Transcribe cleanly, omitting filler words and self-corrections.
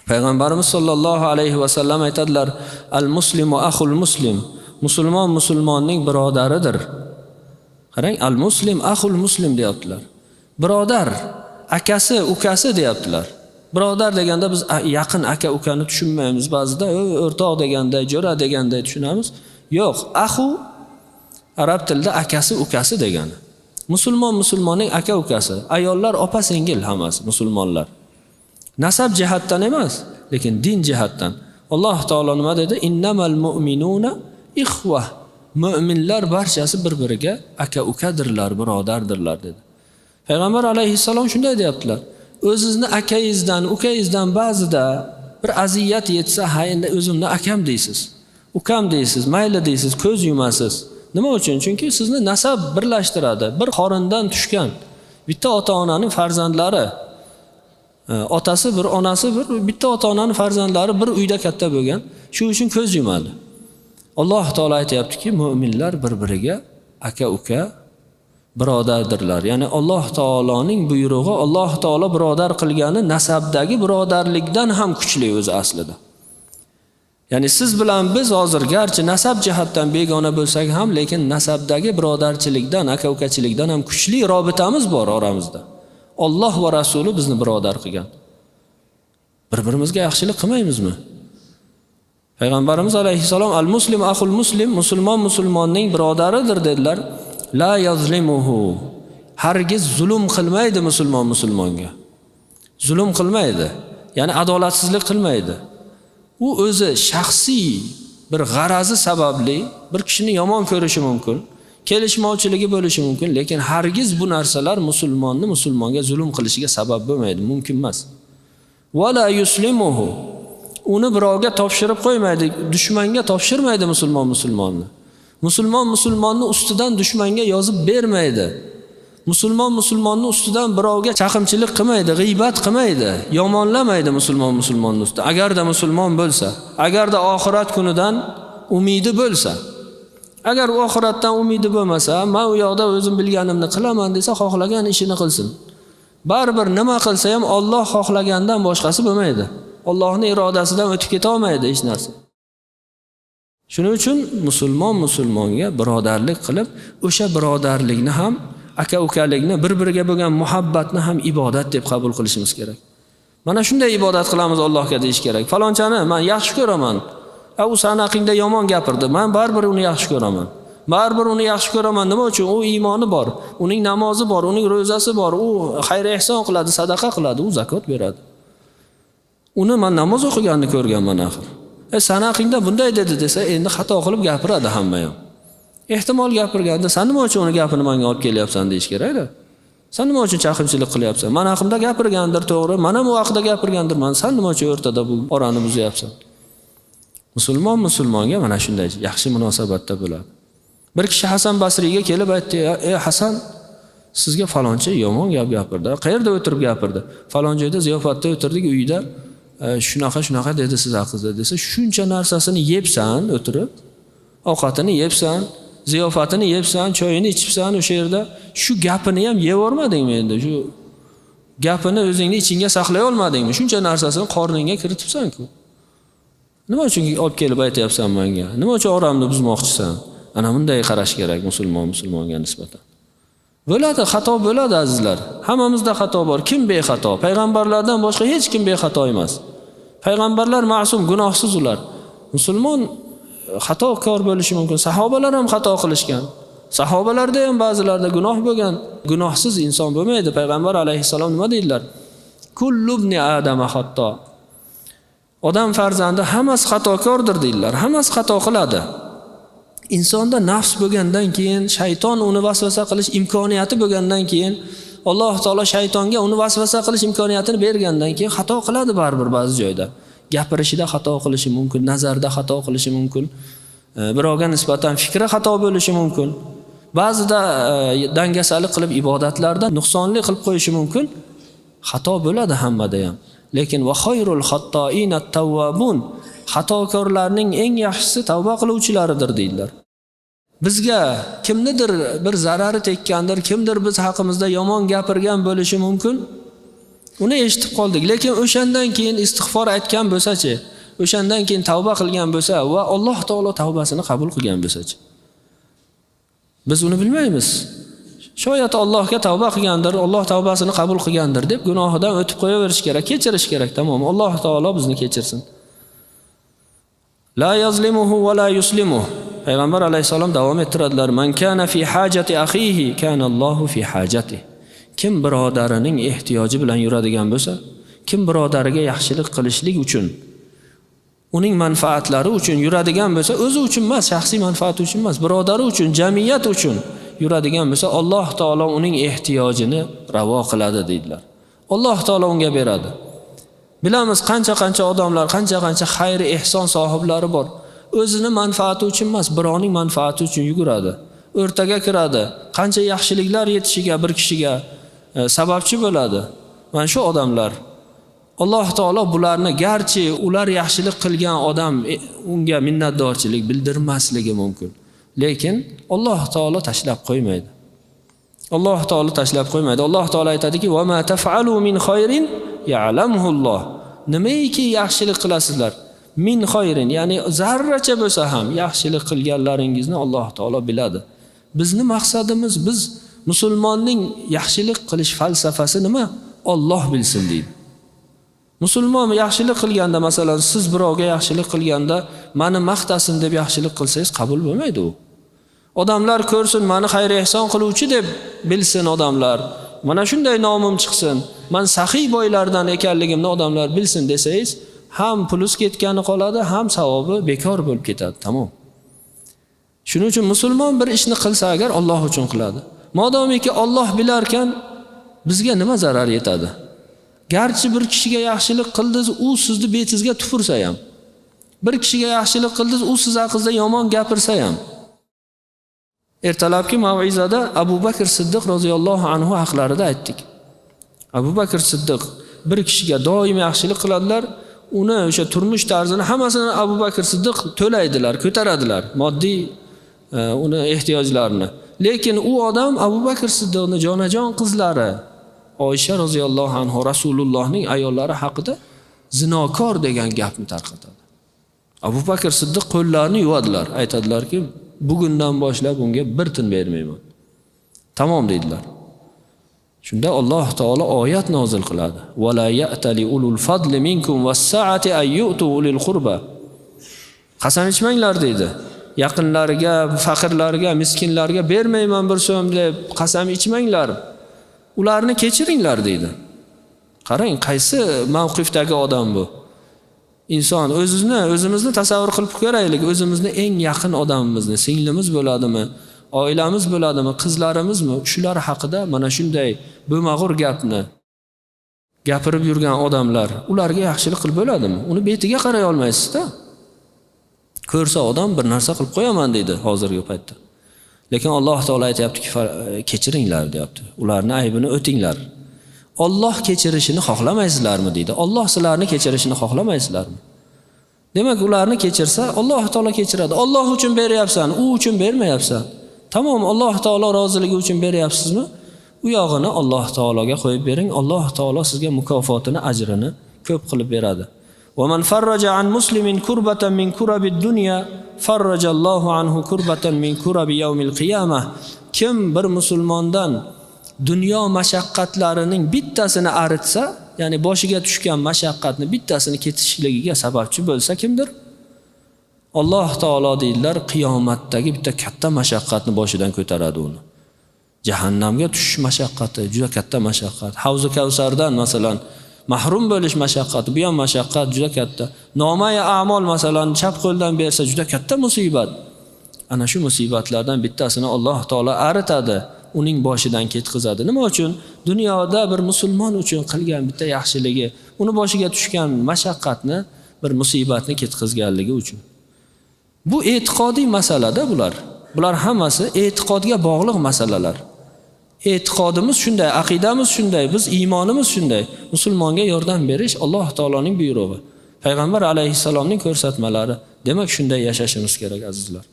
Payg'ambarimiz sollallohu alayhi va sallam aytadilar: "Al-muslimu axul muslim." Musulmon musulmonning birodaridir. Qarang, al-muslim axul muslim deyaptilar. Birodar, akasi, ukasi deyaptilar. Birodar deganda biz yaqin aka ukani tushunmaymiz. Ba'zida o'rtoq deganda, jo'ra deganda tushunamiz. Yo'q, axu arab tilida akasi, ukasi degani. Musulmon musulmonning aka ukasi, ayollar opa singil hammasi musulmonlar. Nasab jihatdan emas, lekin din jihatdan. Alloh taolo nima dedi? Innamal mu'minuna ikhwa. Mu'minlar barchasi bir-biriga aka ukadirlar, birodardirlar dedi. Payg'ambar alayhissalom shunday deyaptilar. O'zingizni akangizdan, ukangizdan ba'zida bir aziyat yetsa, ha endi o'zimni akam deysiz, ukam deysiz, mayli deysiz, ko'z yumasiz. Nima uchun? Chunki sizni nasab birlashtiradi. Bir qorindan tushgan bitta ota-onaning farzandlari, otasi bir, onasi bir, bitta ota-onaning farzandlari bir uyda katta bo'lgan. Shu uchun ko'z yumadi. Alloh taolo aytayaptiki, mu'minlar bir-biriga aka-uka, birodardirlar. Ya'ni Alloh taoloning buyrug'i, Alloh taolo birodar qilgani nasabdagi birodarlikdan ham kuchli o'zi aslida. Ya'ni siz bilan biz hozir garchi nasab jihatdan begona bo'lsak ham, lekin nasabdagi birodarchilikdan, aka-ukachilikdan ham kuchli robitamiz bor oramizda. Alloh va Rasuli bizni birodar qilgan. Bir-birimizga yaxshilik qilmaymizmi? Payg'ambarimiz alayhissalom al-muslim axul muslim, musulmon musulmonning birodaridir dedilar. La yazlimuhu. Hargiz zulm qilmaydi musulmon musulmonga. Zulm qilmaydi. Ya'ni adolatsizlik qilmaydi. U o'zi shaxsiy bir g'arazi sababli bir kishini yomon ko'rishi mumkin, kelishmovchiligi bo'lishi mumkin, lekin hargiz bu narsalar musulmonni musulmonga zulm qilishiga sabab bo'lmaydi, mumkin emas. Wala yuslimuhu. Uni birovga topshirib qo'ymaydi, dushmanga topshirmaydi musulmon musulmonni. Musulmon musulmonni ustidan dushmanga yozib bermaydi. Musulmon musulmonni ustidan birovga chaqimchilik qilmaydi, g'iybat qilmaydi, yomonlamaydi musulmon musulmonni ustidan. Agarda musulmon bo'lsa, agarda oxirat kunidan umidi bo'lsa. Agar u oxiratdan umidi bo'lmasa, men u yoqda o'zim bilganimni qilaman desa, xohlagan ishini qilsin. Baribir nima qilsa ham Alloh xohlagandan boshqasi bo'lmaydi. Allohning irodasidan o'tib keta olmaydi hech narsa. Shuning uchun musulmon musulmonga birodarlik qilib, o'sha birodarlikni ham, aka-ukalikni, bir-biriga bo'lgan muhabbatni ham ibodat deb qabul qilishimiz kerak. Mana shunday ibodat qilamiz Allohga deyish kerak. Falonchani men yaxshi ko'raman. U seni haqingda yomon gapirdi. Men baribir uni yaxshi ko'raman. Baribir uni yaxshi ko'raman. Nima uchun? U iymoni bor, uning namozi bor, uning ro'zasi bor, u xayr ehson qiladi, sadaqa qiladi, u zakot beradi. Uni men namoz o'qiganini ko'rganman axir. Seni haqingda bunday dedi desa, endi xato qilib gapiradi hamma ham. Ehtimol gapirganda, sen nima uchun uni gapini menga olib kelyapsan deyish kerak-da. Sen nima uchun chaqimchilik qilyapsan? Men haqimda gapirgandir, to'g'ri. Men ham u haqida gapirgandirman. Sen nima uchun o'rtada bu orani buzyapsan? Musulmon musulmonga mana shunday yaxshi munosabatda bo'ladi. Bir kishi Hasan Basriyga kelib aytdi: "Ey Hasan, sizga falonchi yomon gap gapirdi. Qayerda o'tirib gapirdi? Falon joyda ziyofatda o'tirdik, uyda shunaqa dedi siz haqingizda" desa, shuncha narsasini yebsan, o'tirib, ovqatini yebsan, ziyofatini yebsan, choyini ichibsan o'sha yerda, shu gapini ham yevormadingmi endi? Shu gapini o'zingning ichingga saqlay olmadingmi? Shuncha narsasini qorningga kiritibsan-ku. Nima uchun olib kelib aytayapsan menga? Nima uchun oramni buzmoqchisan? Ana bunday qarash kerak musulmonga nisbatan. Bo'ladi, xato bo'ladi azizlar. Hammamizda xato bor. Kim bexato? Payg'ambarlardan boshqa hech kim bexato emas. Payg'ambarlar ma'sum, gunohsiz ular. Musulmon xatokor bo'lishi mumkin. Sahobalar ham xato qilishgan. Sahobalarda ham ba'zilarda gunoh bo'lgan. Gunohsiz inson bo'lmaydi. Payg'ambar alayhissalom nima deydilar? Kullu ibni adama xato. Odam farzandi hammasi xatokordir deydilar. Hammasi xato qiladi. Insonda nafs bo'lgandan keyin, shayton uni vasvasa qilish imkoniyati bo'lgandan keyin, Alloh taolo shaytonga uni vasvasa qilish imkoniyatini bergandan keyin xato qiladi baribir ba'zi joyda. Gapirishida xato qilishi mumkin, nazarda xato qilishi mumkin, birovga nisbatan fikri xato bo'lishi mumkin. Ba'zida dangasalik qilib ibodatlarda nuqsonli qilib qo'yishi mumkin. Xato bo'ladi hammada ham. Lekin va khayrul xattoin at-tawwabun. Xatokorlarning eng yaxshisi tavba qiluvchilaridir deydilar. Bizga kimnidir bir zarari tekkandir, kimdir biz haqimizda yomon gapirgan bo'lishi mumkin. Uni eshitib qoldik, lekin o'shandan keyin istig'for aytgan bo'lsa-chi, o'shandan keyin tavba qilgan bo'lsa va Alloh taolo tavbasini qabul qilgan bo'lsa-chi. Biz uni bilmaymiz. Shoyat Allohga tavba qilgandir, Alloh tavbasini qabul qilgandir deb gunohidan o'tib qo'yaverish kerak, kechirish kerak, tamom. Alloh taolo bizni kechirsin. La yazlimuhu va la yuslimuhu. Payg'ambar alayhisalom davom ettiradilar: "Man kana fi hajati akhihi, kana Allohu fi hajatihi." Kim birodarining ehtiyoji bilan yuradigan bo'lsa, kim birodariga yaxshilik qilishlik uchun, uning manfaatlari uchun yuradigan bo'lsa, o'zi uchun emas, shaxsiy manfaati uchun emas, birodari uchun, jamiyat uchun yuradigan bo'lsa, Alloh taolo uning ehtiyojini ravo qiladi deydilar. Alloh taolo unga beradi. Bilamiz qancha odamlar, qancha xayr ehson sohiblari bor. O'zini manfaati uchun emas, birovning manfaati uchun yuguradi. O'rtaga kiradi. Qancha yaxshiliklar yetishiga bir kishiga sababchi bo'ladi. Mana shu odamlar Alloh taolo bularni, garchi ular yaxshilik qilgan odam unga minnatdorchilik bildirmasligi mumkin, lekin Alloh taolo tashlab qo'ymaydi. Alloh taolo tashlab qo'ymaydi. Alloh taolo aytadiki: "Va ma taf'alu min khayrin ya'lamuhu Alloh." Nimaiki yaxshilik qilasizlar, min khayrin, ya'ni zarracha bo'lsa ham yaxshilik qilganlaringizni Alloh taolo biladi. Bizni maqsadimiz, biz musulmonning yaxshilik qilish falsafasi nima? Alloh bilsin deydi. Musulmon yaxshilik qilganda, masalan, siz birovga yaxshilik qilganda meni maqtasin deb yaxshilik qilsangiz qabul bo'lmaydi u. Odamlar ko'rsin, meni xayr ehson qiluvchi deb bilsin odamlar. Mana shunday nomim chiqsin, men saxiy boylardan ekanligimni odamlar bilsin desangiz, ham pulus ketgani qoladi, ham savobi bekor bo'lib ketadi, tamom. Shuning uchun musulmon bir ishni qilsa agar Alloh uchun qiladi. Modomiki Alloh bilarkan, bizga nima zarar yetadi? Garchi bir kishiga yaxshilik qildingiz, u sizni betingizga tupursa ham, bir kishiga yaxshilik qildingiz, u siz haqingizda yomon gapirsa ham. Ertalabki mav'izada Abu Bakr Siddiq roziyallohu anhu haqlarida aytdik. Abu Bakr Siddiq bir kishiga doim yaxshilik qiladilar, uni o'sha turmush tarzini hammasini Abu Bakr Siddiq to'laydilar, ko'taradilar, moddiy uni ehtiyojlarini. Lekin u odam Abu Bakr Siddiqning jonajon qizlari Oysha roziyallohu anhu Rasulullohning ayollari haqida zinokor degan gapni tarqatadi. Abu Bakr Siddiq qo'llarini yuvadilar, aytadilar-ki, bugundan boshlab unga bir tin bermayman. Tamom deydilar. Shunda Alloh taolo oyat nozil qiladi. Va la ya'tali ulul fadli minkum was-sa'ati ay yu'tu ulil qurba. Qasam ichmanglar deydi. Yaqinlariga, faqirlarga, miskinlarga bermayman bir so'm deb qasam ichmanglar. Ularni kechiringlar deydi. Qarang, qaysi mavqifdagi odam bu? Inson o'zimizni tasavvur qilib ko'raylik, o'zimizni eng yaqin odamimizni, singlimiz bo'ladimi, oilamiz bo'ladimi, qizlarimizmi, shular haqida mana shunday bo'mag'ur gapni gapirib yurgan odamlar, ularga yaxshilik qilib bo'ladimi? Uni betiga qaray olmaysiz-da. Ko'rsa odam bir narsa qilib qo'yaman deydi hozirgi paytda. Lekin Alloh taolo aytayaptiki, kechiringlar deyapti. Ularning aybini o'tinglar. Alloh kechirishini xohlamaysizlarmi deydi. Alloh sizlarni kechirishini xohlamaysizlarmi? Demak, ularni kechirsa Alloh taolo kechiradi. Alloh uchun beryapsan, u uchun bermayapsan. Tamom, Alloh taolo roziligi uchun beryapsizmi? U yog'ini Alloh taologa qo'yib bering. Alloh taolo sizga mukofotini, ajrini ko'p qilib beradi. Va man farraja an muslimin kurbatan min kurabid dunya farrajallohu anhu kurbatan min kurabi yawmil qiyamah. Kim bir musulmondan dunyo mashaqqatlarining bittasini aritsa, ya'ni boshiga tushgan mashaqqatni bittasini ketishligiga sababchi bo'lsa kimdir? Alloh taolo deydilar, qiyomatdagi bitta katta mashaqqatni boshidan ko'taradi uni. Jahannamga tushish mashaqqati juda katta mashaqqat. Havzi Kavsardan masalan mahrum bo'lish mashaqqati, bu ham mashaqqat juda katta. Nomai a'mol masalan chap qo'ldan bersa juda katta musibat. Ana shu musibatlardan bittasini Alloh taolo aritadi, uning boshidan ketkizadi. Nima uchun? Dunyoda bir musulmon uchun qilgan bitta yaxshiligi, uni boshiga tushgan mashaqqatni, bir musibatni ketkizganligi uchun. Bu e'tiqodiy masalada bular. Bular hammasi e'tiqodga bog'liq masalalar. E'tiqodimiz shunday, aqidamiz shunday, biz iymonimiz shunday. Musulmonga yordam berish Alloh taoloning buyrug'i. Payg'ambar alayhissalomning ko'rsatmalari. Demak, shunday yashashimiz kerak azizlar.